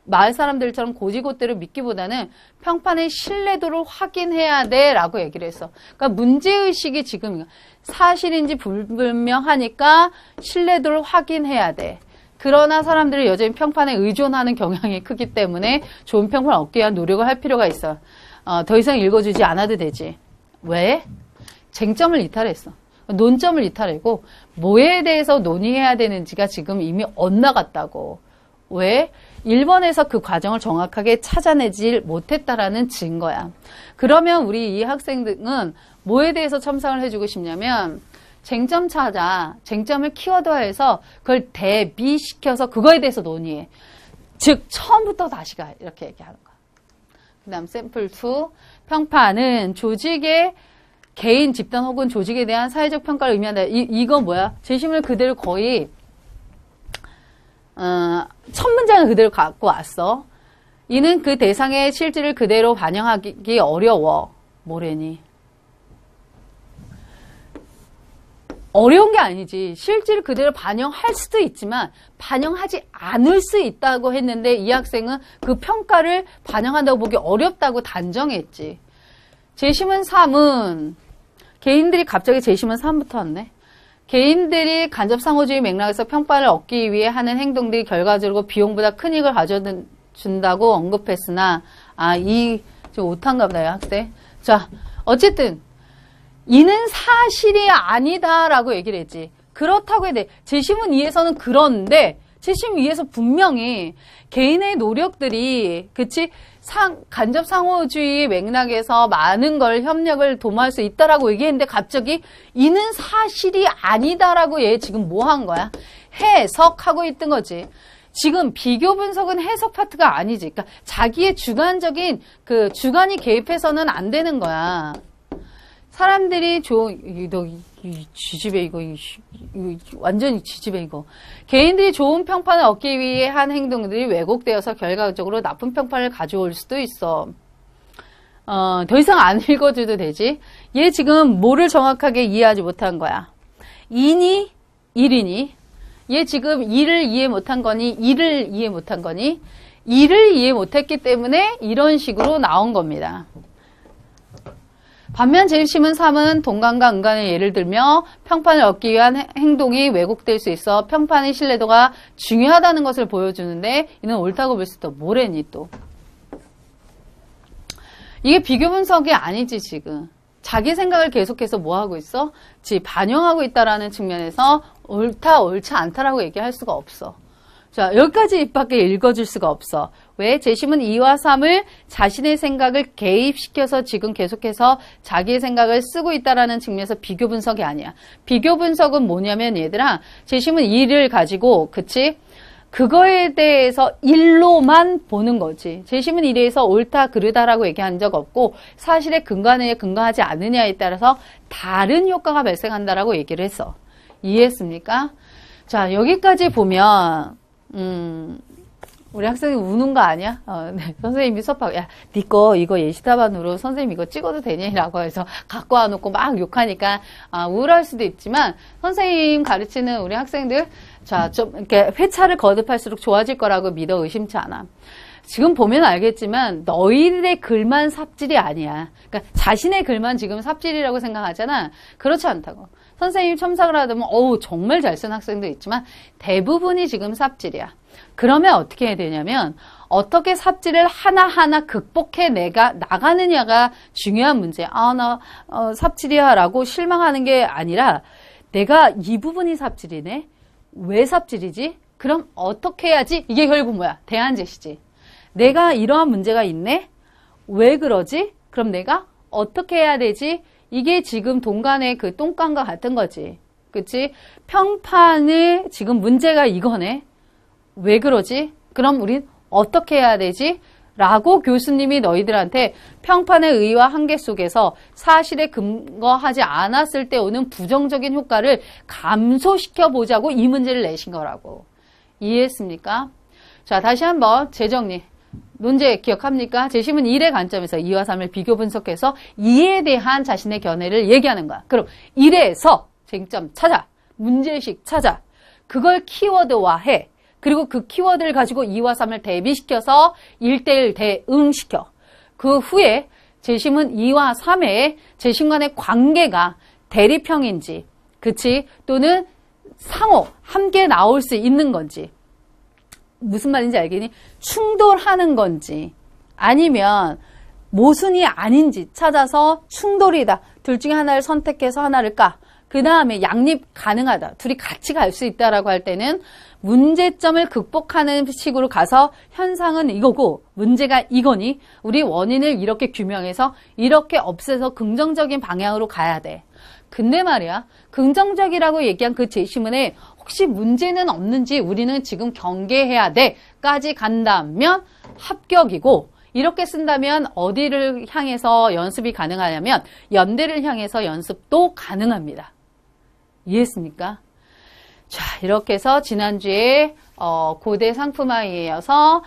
마을 사람들처럼 고지고대로 믿기보다는 평판의 신뢰도를 확인해야 돼 라고 얘기를 했어. 그러니까 문제의식이 지금 사실인지 불분명하니까 신뢰도를 확인해야 돼. 그러나 사람들은 여전히 평판에 의존하는 경향이 크기 때문에 좋은 평판을 얻기 위한 노력을 할 필요가 있어. 더 이상 읽어주지 않아도 되지. 왜? 쟁점을 이탈했어. 논점을 이탈하고 뭐에 대해서 논의해야 되는지가 지금 이미 엇나갔다고. 왜? 1번에서 그 과정을 정확하게 찾아내질 못했다라는 증거야. 그러면 우리 이 학생들은 뭐에 대해서 첨삭을 해주고 싶냐면 쟁점 찾아, 쟁점을 키워드화해서 그걸 대비시켜서 그거에 대해서 논의해. 즉 처음부터 다시 가. 이렇게 얘기하는 거야. 그 다음 샘플 2. 평판은 조직의 개인, 집단 혹은 조직에 대한 사회적 평가를 의미한다. 이거 뭐야? 제시문을 그대로 거의 첫 문장을 그대로 갖고 왔어. 이는 그 대상의 실질을 그대로 반영하기 어려워. 뭐래니? 어려운 게 아니지. 실질을 그대로 반영할 수도 있지만 반영하지 않을 수 있다고 했는데 이 학생은 그 평가를 반영한다고 보기 어렵다고 단정했지. 재심은 3은 개인들이 갑자기 재심은 3부터 왔네. 개인들이 간접상호주의 맥락에서 평판을 얻기 위해 하는 행동들이 결과적으로 비용보다 큰 이익을 가져준다고 언급했으나 좀 오탄가 보다 학생. 자, 어쨌든 이는 사실이 아니다라고 얘기를 했지. 그렇다고 해야 돼. 재심은 2에서는 그런데 재심 2에서 분명히 개인의 노력들이 그치 간접 상호주의 맥락에서 많은 걸 협력을 도모할 수 있다라고 얘기했는데 갑자기 이는 사실이 아니다라고 얘 지금 뭐 한 거야? 해석하고 있던 거지. 지금 비교 분석은 해석 파트가 아니지. 그러니까 자기의 주관적인 그 주관이 개입해서는 안 되는 거야. 사람들이 지지배 이거 완전히 지지배 이거. 개인들이 좋은 평판을 얻기 위해 한 행동들이 왜곡되어서 결과적으로 나쁜 평판을 가져올 수도 있어. 더 이상 안 읽어줘도 되지. 얘 지금 뭐를 정확하게 이해하지 못한 거야. 2니? 1이니? 얘 지금 2를 이해 못한 거니? 2를 이해 못한 거니? 2를 이해 못했기 때문에 이런 식으로 나온 겁니다. 반면 재심은 3은 동간과 은간을 예를 들며 평판을 얻기 위한 행동이 왜곡될 수 있어 평판의 신뢰도가 중요하다는 것을 보여주는데 이는 옳다고 볼 수 있다. 뭐래니 또. 이게 비교 분석이 아니지 지금. 자기 생각을 계속해서 뭐 하고 있어? 반영하고 있다라는 측면에서 옳다 옳지 않다라고 얘기할 수가 없어. 자, 여기까지 입 밖에 읽어줄 수가 없어. 왜? 재심은 2와 3을 자신의 생각을 개입시켜서 지금 계속해서 자기의 생각을 쓰고 있다라는 측면에서 비교 분석이 아니야. 비교 분석은 뭐냐면 얘들아, 재심은 2를 가지고, 그치? 그거에 대해서 1로만 보는 거지. 재심은 1에서 옳다, 그르다라고 얘기한 적 없고, 사실의 근거에 근거하지 않느냐에 따라서 다른 효과가 발생한다라고 얘기를 했어. 이해했습니까? 자, 여기까지 보면, 우리 학생이 우는 거 아니야? 네. 선생님이 수업하고, 야, 니 거 이거 예시답안으로 선생님 이거 찍어도 되니? 라고 해서 갖고 와놓고 막 욕하니까, 우울할 수도 있지만, 선생님 가르치는 우리 학생들, 자, 좀, 이렇게 회차를 거듭할수록 좋아질 거라고 믿어 의심치 않아. 지금 보면 알겠지만, 너희들의 글만 삽질이 아니야. 그러니까 자신의 글만 지금 삽질이라고 생각하잖아. 그렇지 않다고. 선생님 첨삭을 하다 보면 정말 잘 쓴 학생도 있지만 대부분이 지금 삽질이야. 그러면 어떻게 해야 되냐면 어떻게 삽질을 하나하나 극복해 내가 나가느냐가 중요한 문제야. 나 삽질이야 라고 실망하는 게 아니라 내가 이 부분이 삽질이네? 왜 삽질이지? 그럼 어떻게 해야지? 이게 결국 뭐야? 대안 제시지. 내가 이러한 문제가 있네? 왜 그러지? 그럼 내가 어떻게 해야 되지? 이게 지금 동간의 그 똥간과 같은 거지. 그치? 평판을 지금 문제가 이거네. 왜 그러지? 그럼 우린 어떻게 해야 되지? 라고 교수님이 너희들한테 평판의 의의와 한계 속에서 사실에 근거하지 않았을 때 오는 부정적인 효과를 감소시켜 보자고 이 문제를 내신 거라고. 이해했습니까? 자, 다시 한번 재정리. 논제 기억합니까? 재심은 1의 관점에서 2와 3을 비교 분석해서 2에 대한 자신의 견해를 얘기하는 거야. 그럼 1에서 쟁점 찾아. 문제의식 찾아. 그걸 키워드화해. 그리고 그 키워드를 가지고 2와 3을 대비시켜서 1대1 대응시켜. 그 후에 재심은 2와 3의 재심 간의 관계가 대립형인지, 그치? 또는 상호, 함께 나올 수 있는 건지. 무슨 말인지 알겠니? 충돌하는 건지 아니면 모순이 아닌지 찾아서 충돌이다. 둘 중에 하나를 선택해서 하나를 까. 그 다음에 양립 가능하다. 둘이 같이 갈 수 있다라고 할 때는 문제점을 극복하는 식으로 가서 현상은 이거고 문제가 이거니 우리 원인을 이렇게 규명해서 이렇게 없애서 긍정적인 방향으로 가야 돼. 근데 말이야, 긍정적이라고 얘기한 그 제시문에 혹시 문제는 없는지 우리는 지금 경계해야 돼 까지 간다면 합격이고, 이렇게 쓴다면 어디를 향해서 연습이 가능하냐면 연대를 향해서 연습도 가능합니다. 이해했습니까? 자, 이렇게 해서 지난주에 고대 상품화에 이어서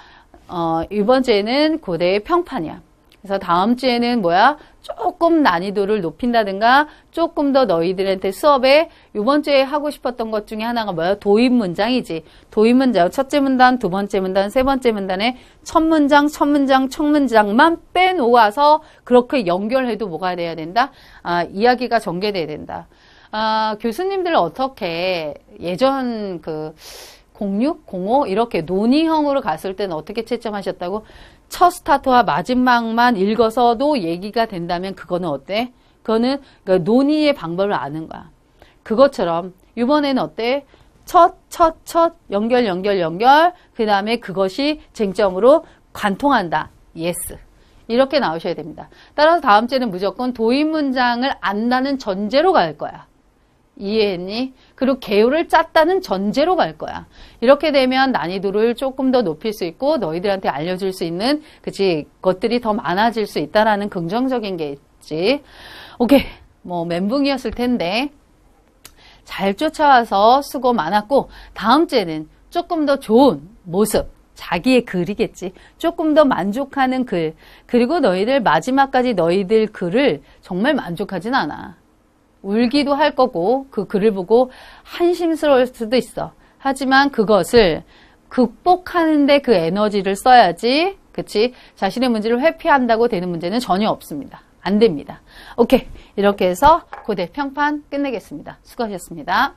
이번 주에는 고대의 평판이야. 그래서 다음 주에는 뭐야? 조금 난이도를 높인다든가 조금 더 너희들한테 수업에 이번 주에 하고 싶었던 것 중에 하나가 뭐야? 도입 문장이지. 도입 문장, 첫째 문단, 두 번째 문단, 세 번째 문단에 첫 문장, 첫 문장, 첫 문장만 빼놓아서 그렇게 연결해도 뭐가 돼야 된다? 이야기가 전개돼야 된다. 교수님들 어떻게 예전 06, 05 이렇게 논의형으로 갔을 때는 어떻게 채점하셨다고? 첫 스타트와 마지막만 읽어서도 얘기가 된다면 그거는 어때? 그거는 논의의 방법을 아는 거야. 그것처럼 이번에는 어때? 첫, 연결. 그 다음에 그것이 쟁점으로 관통한다. yes. 이렇게 나오셔야 됩니다. 따라서 다음 주에는 무조건 도입 문장을 안다는 전제로 갈 거야. 이해했니? 그리고 개요를 짰다는 전제로 갈 거야. 이렇게 되면 난이도를 조금 더 높일 수 있고 너희들한테 알려줄 수 있는 것들이 더 많아질 수 있다라는 긍정적인 게 있지. 오케이. 멘붕이었을 텐데 잘 쫓아와서 수고 많았고 다음 주에는 조금 더 좋은 모습 자기의 글이겠지. 조금 더 만족하는 글. 그리고 너희들 마지막까지 너희들 글을 정말 만족하진 않아. 울기도 할 거고 그 글을 보고 한심스러울 수도 있어. 하지만 그것을 극복하는데 그 에너지를 써야지. 그치? 자신의 문제를 회피한다고 되는 문제는 전혀 없습니다. 안 됩니다. 오케이. 이렇게 해서 고대 평판 끝내겠습니다. 수고하셨습니다.